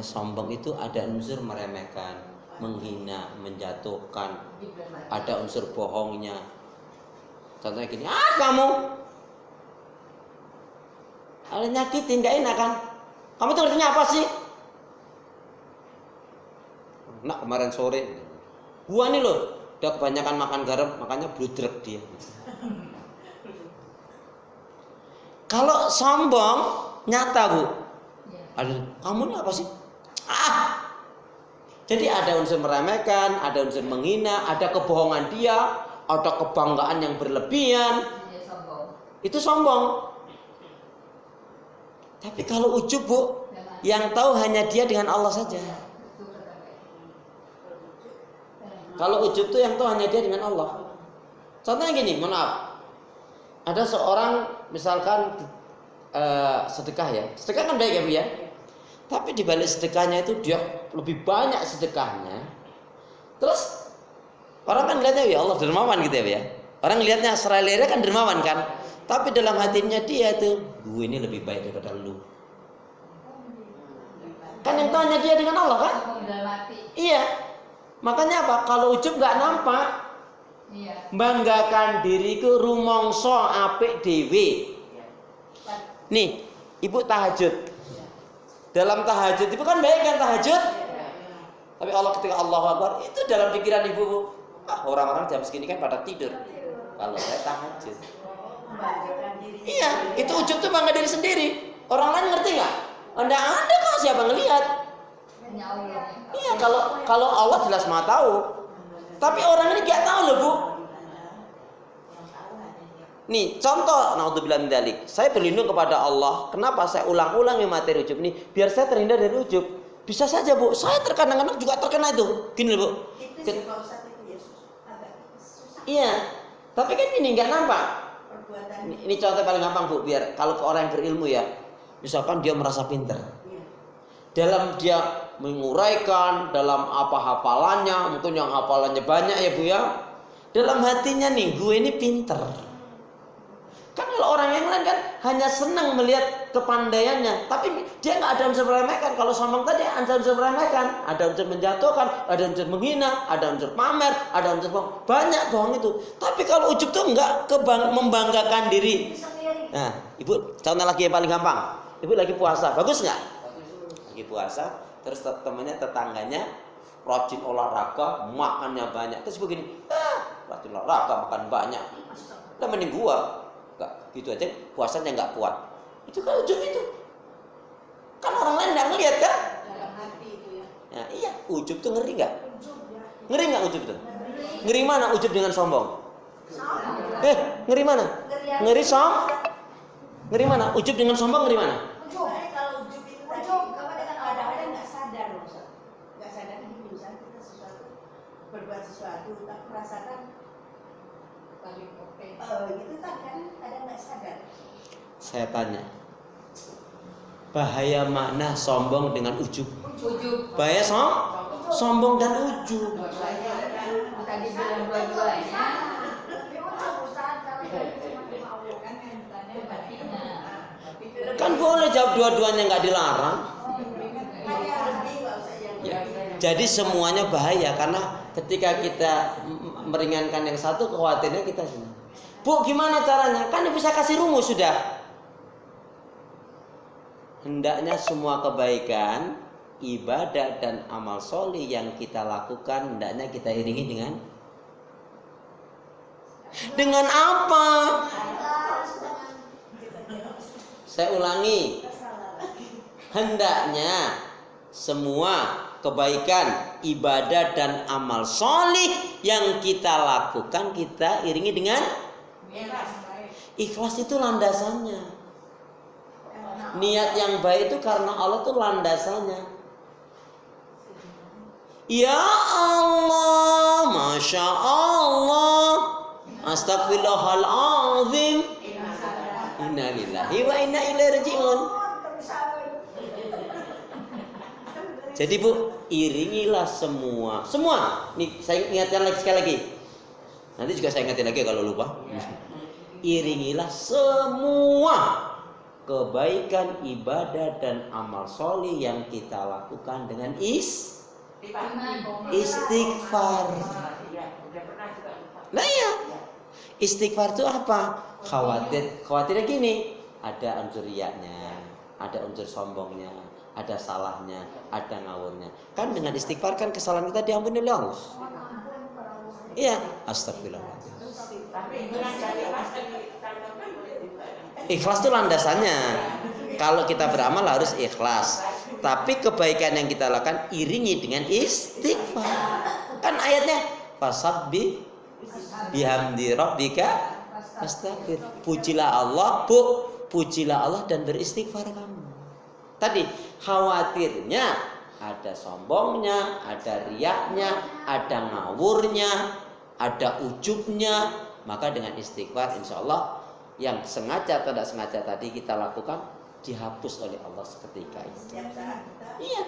A: sombong itu ada unsur meremehkan, menghina, menjatuhkan, ada unsur bohongnya. Contohnya gini, kamu ada nyakitin, nggak enak kan? Kamu tuh artinya apa sih? Nak kemarin sore, gua nih loh, udah kebanyakan makan garam, makanya bludrek dia. Kalau sombong nyata bu, aduh, kamu ini apa sih? Jadi ada unsur meremehkan, ada unsur menghina, ada kebohongan dia, ada kebanggaan yang berlebihan. Itu sombong. Tapi kalau ujub bu, yang tahu hanya dia dengan Allah saja. Kalau ujub tuh yang tahu hanya dia dengan Allah. Contohnya gini, mohon maaf. Ada seorang misalkan sedekah ya, sedekah kan baik ya bu ya. Tapi di balik sedekahnya itu dia lebih banyak sedekahnya. Terus orang kan lihatnya ya Allah dermawan gitu ya bu ya. Orang lihatnya seralera kan dermawan kan. Tapi dalam hatinya dia tuh, gue ini lebih baik daripada lu. Kan yang tahu hanya dia dengan Allah kan? Iya. Makanya apa? Kalau ujub nggak nampak. Banggakan diriku rumongso apik dewe. Nih, ibu tahajud. Dalam tahajud itu kan baik kan tahajud? Tapi Allah ketika Allahu Akbar itu dalam pikiran ibu, orang-orang jam segini kan pada tidur. Kalau saya tahajud. Iya, itu ujub tuh bangga diri sendiri. Orang lain ngerti nggak? Anda ada kok siapa ngelihat? Iya, kalau Allah jelas Maha tahu. Tapi orang ini nggak tahu loh bu. Nih contoh, naudzubillah min dzalik. Saya berlindung kepada Allah. Kenapa saya ulang-ulang materi ujub ini? Biar saya terhindar dari ujub. Bisa saja bu, saya terkadang-kadang juga terkena itu. Gini loh bu. Iya, tapi kan ini nggak nampak. Ini contoh paling gampang bu, biar kalau orang yang berilmu ya, misalkan dia merasa pintar, dalam dia menguraikan, dalam apa hafalannya, mungkin yang hafalannya banyak ya bu ya, dalam hatinya nih, gue ini pintar. Kan kalau orang yang lain kan hanya senang melihat kepandaiannya, tapi dia nggak ada unsur meremehkan. Kalau sombong tadi ada unsur meremehkan, ada unsur menjatuhkan, ada unsur menghina, ada unsur pamer, ada unsur bohong. Banyak bohong itu. Tapi kalau ujub tuh nggak membanggakan diri. Nah, ibu contoh lagi yang paling gampang. Ibu lagi puasa, bagus nggak? Lagi puasa, terus temannya tetangganya rajin olahraga, makannya banyak. Terus begini, rajin olahraga, makan banyak. Lah mending gua. Enggak, gitu aja puasanya nggak kuat. Itu kan ujub itu. Kan orang lain nggak ngelihat kan?
B: Dalam hati itu ya.
A: Nah, iya, ujub tuh ngeri nggak? Ngeri nggak ujub tuh? Ngeri mana ujub dengan sombong? Ngeri mana? Ngeri Ngeri mana? Ujub dengan sombong ngeri mana?
B: Kalau ujub itu tadi kadang-kadang nggak sadar loh, nggak sadar ini misalnya kita berbuat sesuatu, tak merasakan gitu kan kadang nggak sadar.
A: Saya tanya, bahaya mana sombong dengan ujub? Bahaya sombong dan ujub.
D: Tadi bilang dua-duanya.
A: Kan boleh jawab dua-duanya, nggak dilarang. Ya. Jadi semuanya bahaya karena ketika kita meringankan yang satu, khawatirnya kita senang. Bu, gimana caranya? Kan bisa kasih rumus sudah. Hendaknya semua kebaikan, ibadah dan amal soleh yang kita lakukan hendaknya kita iringi dengan apa? Saya ulangi. Hendaknya semua kebaikan, ibadah dan amal soleh yang kita lakukan kita iringi dengan ikhlas. Itu landasannya. Niat yang baik itu karena Allah itu landasannya. Ya Allah, Masya Allah, Astagfirullahaladzim, Inna lillahi wa inna ilaihi raji'un. Jadi Bu, iringilah semua. Nih saya ingatkan lagi sekali lagi. Nanti juga saya ingatin lagi kalau lupa. Iringilah semua kebaikan, ibadah dan amal soleh yang kita lakukan dengan istighfar. Nah ya, istighfar itu apa? Khawatirnya gini, ada unsur riyanya, ada unsur sombongnya, ada salahnya, ada ngawurnya. Kan dengan istighfar kan kesalahan kita diampuni oleh Allah. Iya, astagfirullahaladzim. Ikhlas itu landasannya. Kalau kita beramal harus ikhlas. Tapi kebaikan yang kita lakukan iringi dengan istighfar. Kan ayatnya fasabbih bihamdi rabbika astaghfir. Pujilah Allah, Bu. Pujilah Allah dan beristighfar kamu. Tadi khawatirnya ada sombongnya, ada riyaknya, ada ngawurnya, ada ujubnya. Maka dengan istighfar insya Allah yang sengaja atau tidak sengaja tadi kita lakukan dihapus oleh Allah seketika itu. Iya.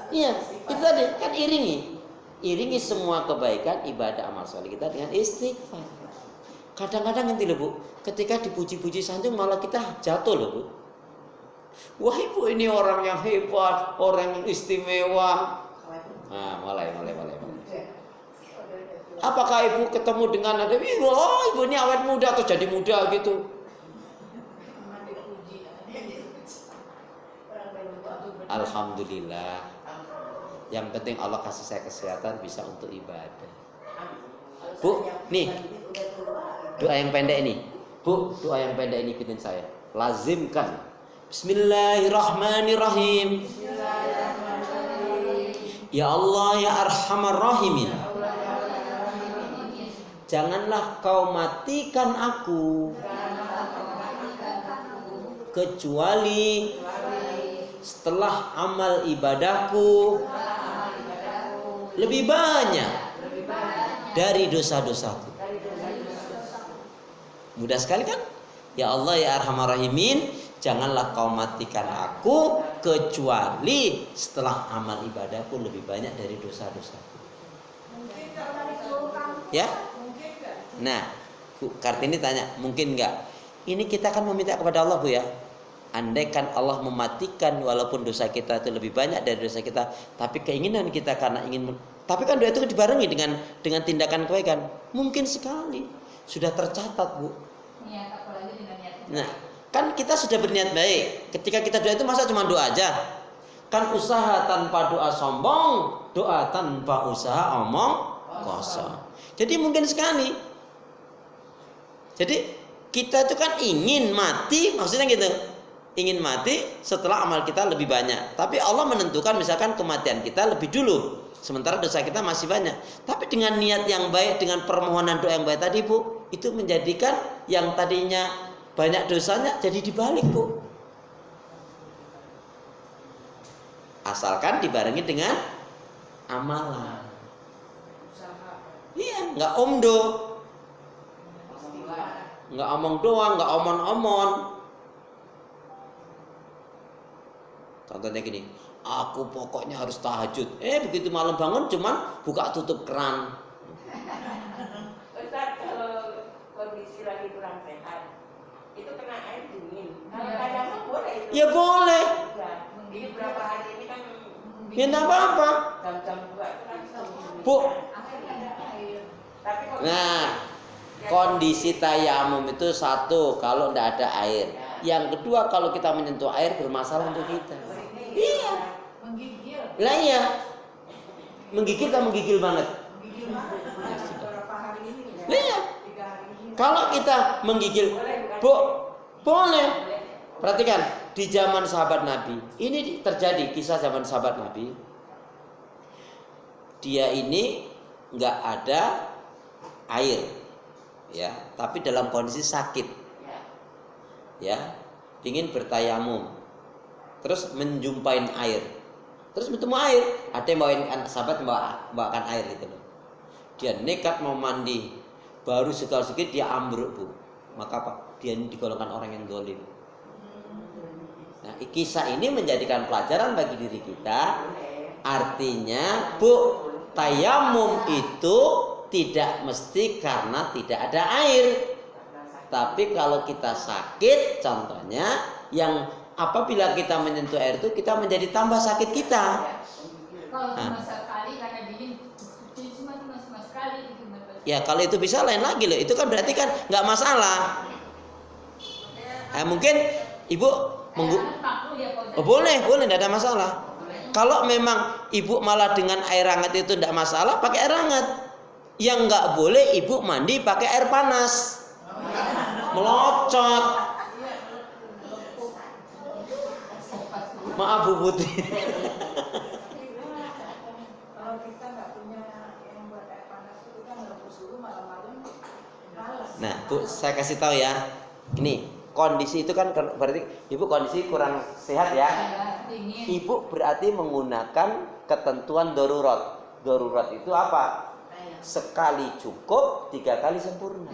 A: Iya, itu tadi kan iringi semua kebaikan, ibadah, amal soleh kita dengan istighfar. Kadang-kadang nanti loh Bu, ketika dipuji-puji sanjung malah kita jatuh loh Bu. Wah Ibu ini orang yang hebat, orang yang istimewa. Nah, mulai. Apakah Ibu ketemu dengan ada Ibu ini awet muda atau jadi muda gitu? Alhamdulillah. Yang penting Allah kasih saya kesehatan bisa untuk ibadah. Bu, nih doa yang pendek ini. Bu, doa yang pendek ini ikutin saya. Lazimkan. Bismillahirrahmanirrahim. Ya Allah ya Arhamar Rahimin. Janganlah kau matikan aku kecuali setelah amal ibadahku lebih banyak dari dosa-dosaku. Mudah sekali kan? Ya Allah ya Arhamar Rahimin, janganlah kau matikan aku kecuali setelah amal ibadahku lebih banyak dari dosa-dosaku. Ya? Nah, Bu Kartini tanya, mungkin enggak? Ini kita kan meminta kepada Allah Bu ya. Andaikan Allah mematikan walaupun dosa kita itu lebih banyak dari dosa kita, tapi keinginan kita karena tapi kan doa itu dibarengi dengan tindakan kebaikan. Mungkin sekali sudah tercatat Bu.
D: Niat apalagi dengan niat.
A: Nah, kan kita sudah berniat baik. Ketika kita doa itu masa cuma doa aja? Kan usaha tanpa doa sombong, doa tanpa usaha omong kosong. Jadi mungkin sekali. Jadi kita itu kan ingin mati, maksudnya gitu. Ingin mati setelah amal kita lebih banyak. Tapi Allah menentukan misalkan kematian kita lebih dulu, sementara dosa kita masih banyak. Tapi dengan niat yang baik, dengan permohonan doa yang baik tadi Bu, itu menjadikan yang tadinya banyak dosanya jadi dibalik Bu. Asalkan dibarengi dengan amalan. Iya, nggak omdo, nggak omong doang, nggak omon-omon. Contohnya gini, aku pokoknya harus tahajud. Begitu malam bangun cuman buka tutup keran.
C: Ustaz, kalau kondisi lagi kurang sehat, itu kena air dingin. Kalau tayamum boleh itu?
A: Ya boleh.
C: Ini berapa hari ini kan?
A: Ya nggak apa-apa.
C: Jam-jam 2 itu kan.
A: Bu.
C: Tapi
A: Nah, kondisi tayamum itu satu, kalau tidak ada air. Yang kedua, kalau kita menyentuh air bermasalah untuk kita. Iya.
B: Menggigil.
A: Lah iya. Menggigil kan menggigil banget.
B: Menggigil beberapa hari ini.
A: Lah iya.
B: 3 hari ini.
A: Kalau kita menggigil, Bu, boleh. Perhatikan, di zaman sahabat Nabi, ini terjadi kisah zaman sahabat Nabi. Dia ini nggak ada air, ya, tapi dalam kondisi sakit, ya, ingin bertayamum, terus menjumpain air, terus bertemu air, ada yang bawain sahabat membawakan air gitu loh. Dia nekat mau mandi, baru sekali dia ambruk Bu, maka apa? Dia ini digolongkan orang yang zalim. Nah, Nah, kisah ini menjadikan pelajaran bagi diri kita. Artinya, tayamum itu tidak mesti karena tidak ada air. Tapi kalau kita sakit, contohnya yang apabila kita menyentuh air itu kita menjadi tambah sakit kita.
D: Kalau cuma sekali karena dingin, cuma sekali itu.
A: Ya kalau itu bisa lain lagi loh. Itu kan berarti kan nggak masalah. Mungkin ibu boleh, tidak ada masalah. Kalau memang ibu malah dengan air hangat itu tidak masalah, pakai air hangat. Yang nggak boleh ibu mandi pakai air panas, melocot. Maaf Bu Putri.
B: Kalau kita nggak punya yang buat air panas itu kita ngerebus dulu malam-malam males.
A: Nah Bu, saya kasih tahu ya. Ini kondisi itu kan berarti ibu kondisi kurang sehat ya. Ibu berarti menggunakan ketentuan darurat. Darurat itu apa? Sekali cukup, 3 kali sempurna.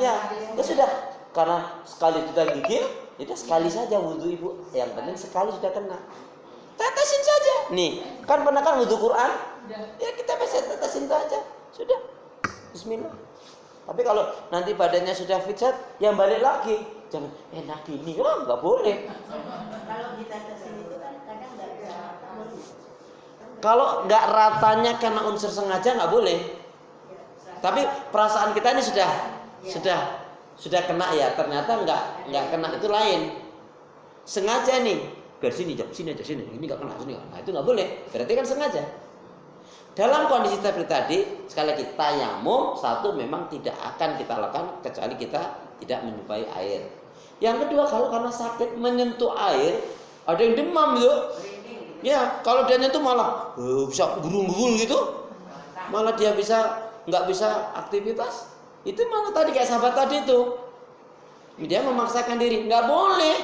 A: Ya sudah. Karena sekali kita gigil, itu sekali saja wudhu ibu. Yang penting sekali sudah kena. Tetesin saja. Nih, kan pernah kan wudhu Quran? Ya kita bisa tetesin saja. Sudah. Bismillah. Tapi kalau nanti badannya sudah fit, yang balik lagi. Jangan enak gini, nggak boleh.
C: Kalau kita kesini itu kan kadang nggak bisa rata.
A: Kalau nggak ratanya karena unsur sengaja nggak boleh. Tapi perasaan kita ini sudah kena ya. Ternyata nggak kena itu lain. Sengaja nih, biar sini aja sini. Ini nggak kena sini. Nah itu nggak boleh. Berarti kan sengaja. Dalam kondisi seperti tadi, sekali lagi tayamum satu memang tidak akan kita lakukan kecuali kita tidak menjumpai air. Yang kedua, kalau karena sakit menyentuh air, ada yang demam loh. Ya, kalau dia nyentuh malah bisa gurung-gurung gitu, malah dia nggak bisa aktivitas. Itu malah tadi kayak sahabat tadi itu, dia memaksakan diri, nggak boleh.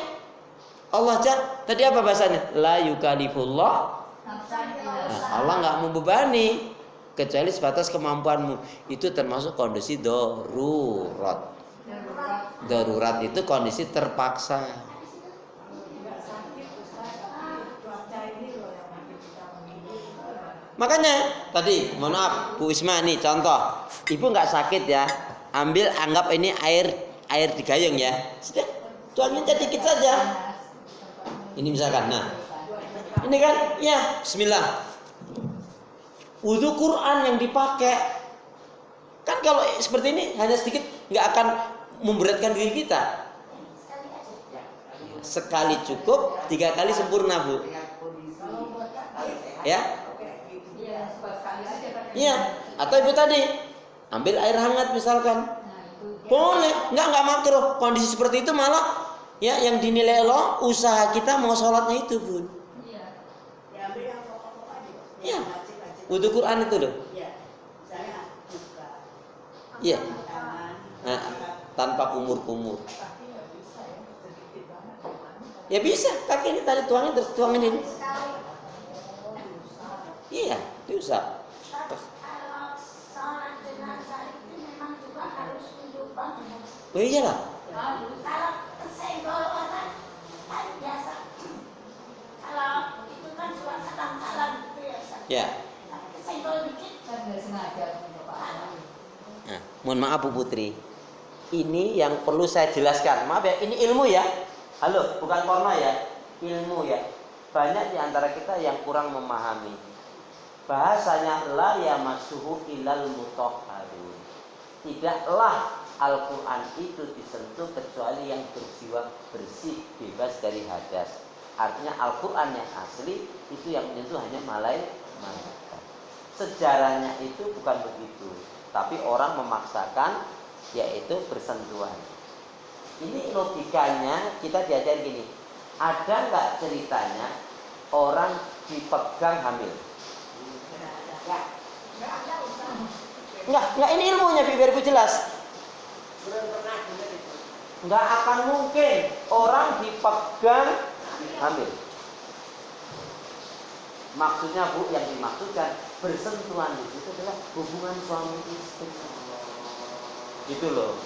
A: Allah tadi apa bahasanya? La yukallifullah. Nah, Allah nggak membebani kecuali sebatas kemampuanmu. Itu termasuk kondisi darurat. Darurat itu kondisi terpaksa. Makanya tadi, mohon maaf Bu Isma nih contoh, ibu nggak sakit ya, anggap ini air di gayung ya, sudah tuangin aja dikit saja. Ini misalkan, nah ini kan, ya Bismillah. Wudhu Quran yang dipakai, kan kalau seperti ini hanya sedikit, nggak akan memberatkan diri kita. Sekali cukup, 3 kali sempurna Bu. Ya. Iya, atau ibu tadi ambil air hangat misalkan, boleh, nggak makruh. Kondisi seperti itu malah ya yang dinilai Allah usaha kita mau sholatnya itu Bun. Iya, wudhu Quran itu loh. Iya, nah, tanpa kumur-kumur. Ya bisa, kaki ini tadi tuangin terus tuangin ini. Iya, bisa.
E: Kalau sholat jenazah itu memang juga harus wudhu banget.
A: Oh iyalah.
E: Kalau kesenggol orang kan biasa. Kalau itu kan cuma salam-salam gitu ya.
A: Ya.
E: Tapi kesenggol dikit
D: Kan nggak sengaja.
A: Nah, mohon maaf Bu Putri. Ini yang perlu saya jelaskan. Maaf ya, ini ilmu ya. Halo, bukan porno ya. Ilmu ya. Banyak di antara kita yang kurang memahami. Bahasanya la yamassuhu illal mutahharun. Tidaklah Al-Quran itu disentuh kecuali yang berjiwa bersih, bebas dari hadas. Artinya Al-Quran yang asli itu yang menyentuh hanya malaikat. Sejarahnya itu bukan begitu, tapi orang memaksakan yaitu bersentuhan. Ini logikanya kita diajar gini. Ada nggak ceritanya orang dipegang hamil? Enggak, ini ilmunya biar gue jelas. Enggak akan mungkin orang dipegang hamil. Maksudnya Bu, yang dimaksudkan bersentuhan itu adalah hubungan suami istri. Gitu loh.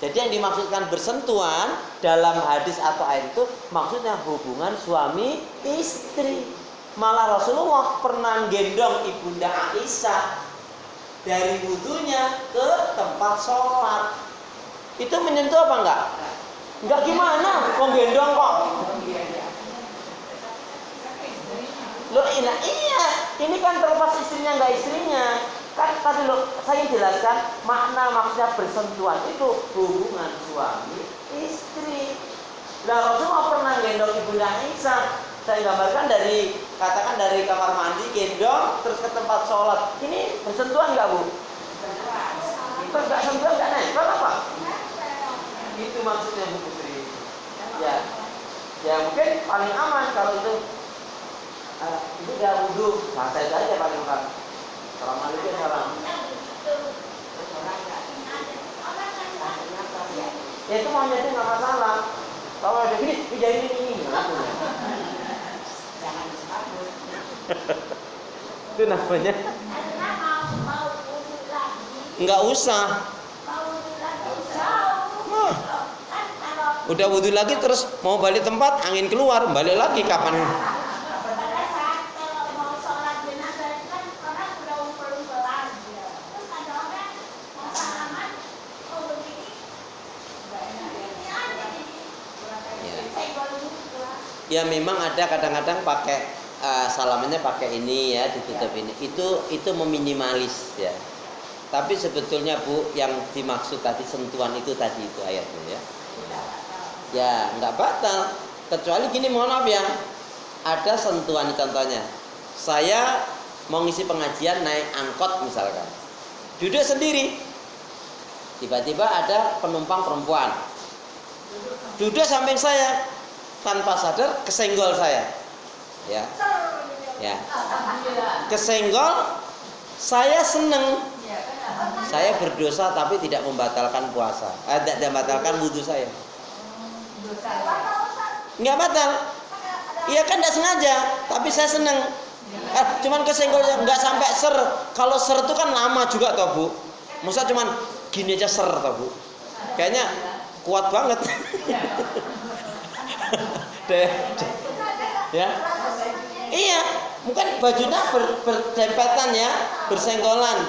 A: Jadi yang dimaksudkan bersentuhan dalam hadis atau ayat itu maksudnya hubungan suami istri. Malah Rasulullah pernah gendong ibunda Aisyah dari wudunya ke tempat sholat. Itu menyentuh apa enggak? Enggak gimana? Kok gendong kok? Loh iya, ini kan terlepas istrinya enggak istrinya. Kan tadi saya jelaskan makna maksudnya bersentuhan itu hubungan suami istri. Lah Rasulullah pernah gendong ibunda Aisyah. Saya gambarkan katakan dari kamar mandi gendong terus ke tempat sholat. Ini bersentuhan enggak, Bu? Terus enggak sentuhan enggak nempel apa? Itu maksudnya, Bu Putri. Ya mungkin paling aman kalau itu udah wudu, santai aja paling aman. Assalamualaikum warahmatullahi. Ya itu maunya itu nggak masalah. Kalau ada gini, jadi ini.
C: Jangan disebut.
A: Itu namanya. Nggak usah. Udah wudhu lagi terus mau balik tempat, angin keluar, balik lagi kapan? Ya memang ada kadang-kadang pakai salamannya pakai ini ya, ditutup ini. Itu meminimalis ya. Tapi sebetulnya Bu, yang dimaksud tadi sentuhan itu tadi itu ayatnya ya. Ya nggak batal. Kecuali gini, mohon maaf ya. Ada sentuhan contohnya. Saya mau ngisi pengajian naik angkot misalkan. Duduk sendiri. Tiba-tiba ada penumpang perempuan. Duduk samping saya. Tanpa sadar kesenggol saya, ya, kesenggol, saya seneng, saya berdosa tapi tidak membatalkan puasa, tidak membatalkan wudhu saya, nggak batal, iya kan tidak sengaja, tapi saya seneng, cuman kesenggol nggak sampai ser, kalau ser itu kan lama juga toh Bu, masa cuman gini aja ser toh Bu, kayaknya kuat banget. Ya, iya, mungkin bajunya berdempetan ya, bersenggolan.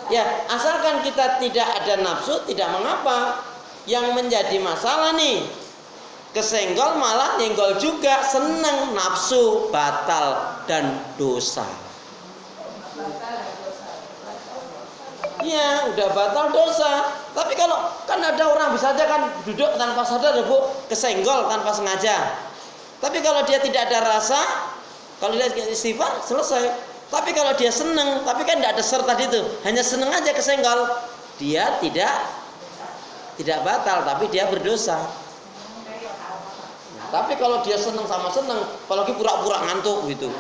A: Ya, asalkan kita tidak ada nafsu, tidak mengapa. Yang menjadi masalah nih, kesenggol malah nyenggol juga, seneng, nafsu, batal dan dosa. Iya, udah batal dosa. Tapi kalau kan ada orang bisa aja kan duduk tanpa sadar ya Bu, kesenggol tanpa sengaja. Tapi kalau dia tidak ada rasa, kalau dia istighfar selesai. Tapi kalau dia seneng, tapi kan tidak ada ser tadi itu, hanya seneng aja kesenggol, dia tidak batal, tapi dia berdosa. Tapi kalau dia seneng sama seneng, apalagi pura-pura ngantuk gitu.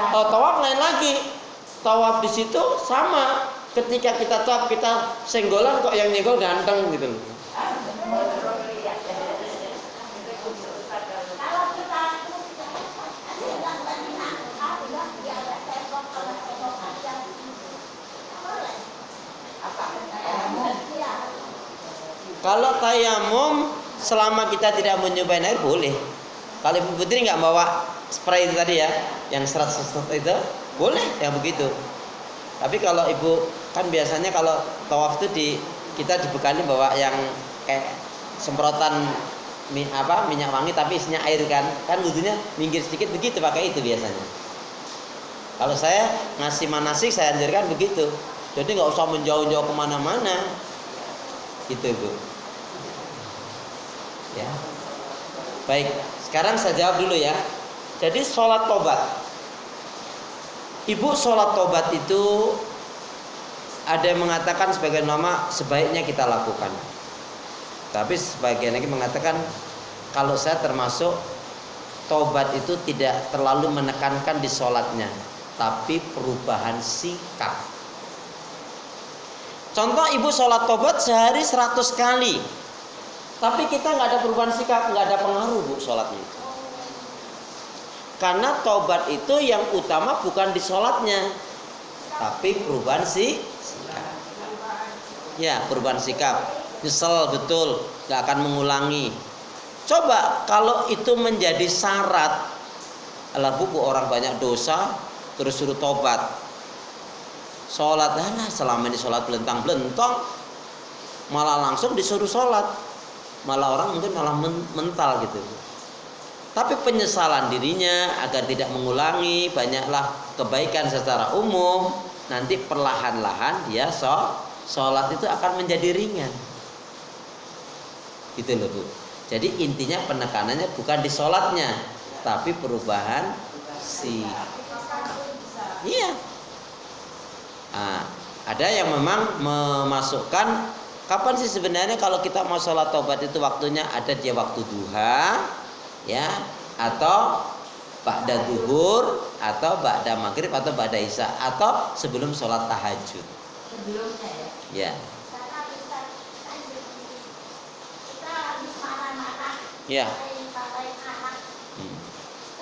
A: Oh, tawaf lain lagi. Tawaf di situ sama. Ketika kita tawaf kita senggolan kok yang nyenggol ganteng gitu. Kalau tayamum selama kita tidak menyumpahin air boleh. Kalau Ibu Putri nggak bawa spray itu tadi ya, yang serat-serat itu boleh yang begitu. Tapi kalau Ibu kan biasanya kalau tawaf itu kita dibekali bawa yang kayak semprotan minyak wangi tapi isinya air kan wudhunya minggir sedikit begitu, pakai itu biasanya. Kalau saya ngasih manasik saya anjurkan begitu, jadi nggak usah menjauh-jauh kemana-mana gitu Bu. Ya. Baik, sekarang saya jawab dulu ya. Jadi sholat tobat, Ibu sholat tobat itu ada yang mengatakan sebagian ulama sebaiknya kita lakukan. Tapi sebagian lagi mengatakan kalau saya termasuk tobat itu tidak terlalu menekankan di sholatnya, tapi perubahan sikap. Contoh Ibu sholat tobat sehari 100 kali, tapi kita nggak ada perubahan sikap, nggak ada pengaruh Bu sholatnya. Karena tobat itu yang utama bukan di sholatnya, tapi perubahan sikap. Ya, perubahan sikap. Nyesel betul, gak akan mengulangi. Coba kalau itu menjadi syarat, alah buku orang banyak dosa, terus suruh tobat. Sholat, selama ini sholat belentang-belentong, malah langsung disuruh sholat. Malah orang mungkin malah mental gitu. Tapi penyesalan dirinya agar tidak mengulangi, banyaklah kebaikan secara umum, nanti perlahan-lahan dia sholat itu akan menjadi ringan. Gitu loh Bu. Jadi intinya penekanannya bukan di sholatnya, tapi perubahan Iya. Ada yang memang memasukkan kapan sih sebenarnya kalau kita mau sholat taubat itu waktunya, ada dia waktu duha, ya, atau ba'da zuhur, atau ba'da maghrib, atau ba'da isya, atau sebelum sholat tahajud.
D: Sebelumnya
A: Ya.
E: Karena kita habis marah-marah,
A: Ya.
E: marahin anak,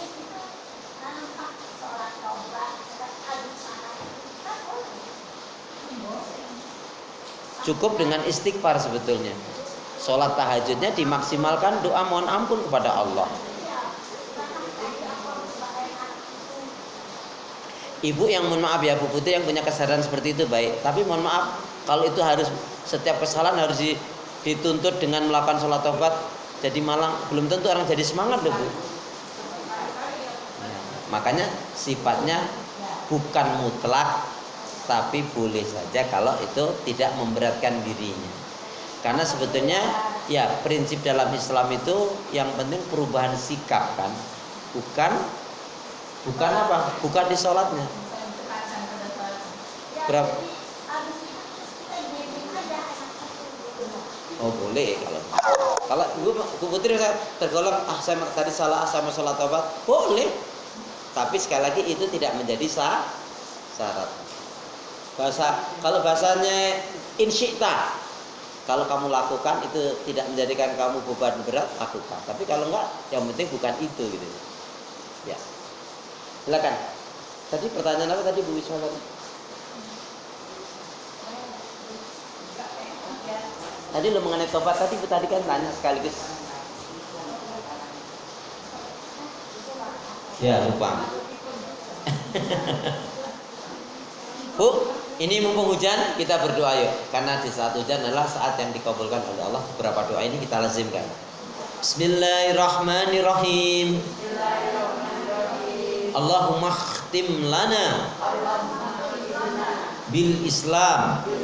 E: itu nampak sholat taubat, habis marah, kita boleh.
A: Cukup dengan istighfar sebetulnya. Sholat tahajudnya dimaksimalkan doa mohon ampun kepada Allah. Ibu yang mohon maaf ya Bu Putri yang punya kesadaran seperti itu baik. Tapi mohon maaf kalau itu harus setiap kesalahan harus dituntut dengan melakukan sholat taubat, jadi malah belum tentu orang jadi semangat loh Bu. Makanya sifatnya bukan mutlak, tapi boleh saja kalau itu tidak memberatkan dirinya. Karena sebetulnya ya prinsip dalam Islam itu yang penting perubahan sikap kan, bukan apa? Bukan di sholatnya. Berapa? Oh boleh kalau Bu Putri tergolong saya tadi salah sama sholat taubat boleh. Tapi sekali lagi itu tidak menjadi syarat. Kalau bahasanya insyikta, kalau kamu lakukan itu tidak menjadikan kamu beban berat, lakukan. Tapi kalau enggak, yang penting bukan itu gitu. Ya. Silakan. Tadi pertanyaan apa tadi Bu Wisma? Tadi lo mengenai tobat tadi Bu tadi kan tanya sekaligus. Ya lupa. Bu, ini mumpung hujan kita berdoa yuk. Karena di saat hujan adalah saat yang dikabulkan oleh Allah. Beberapa doa ini kita lazimkan. Bismillahirrahmanirrahim. Allahumma khtim lana bil Islam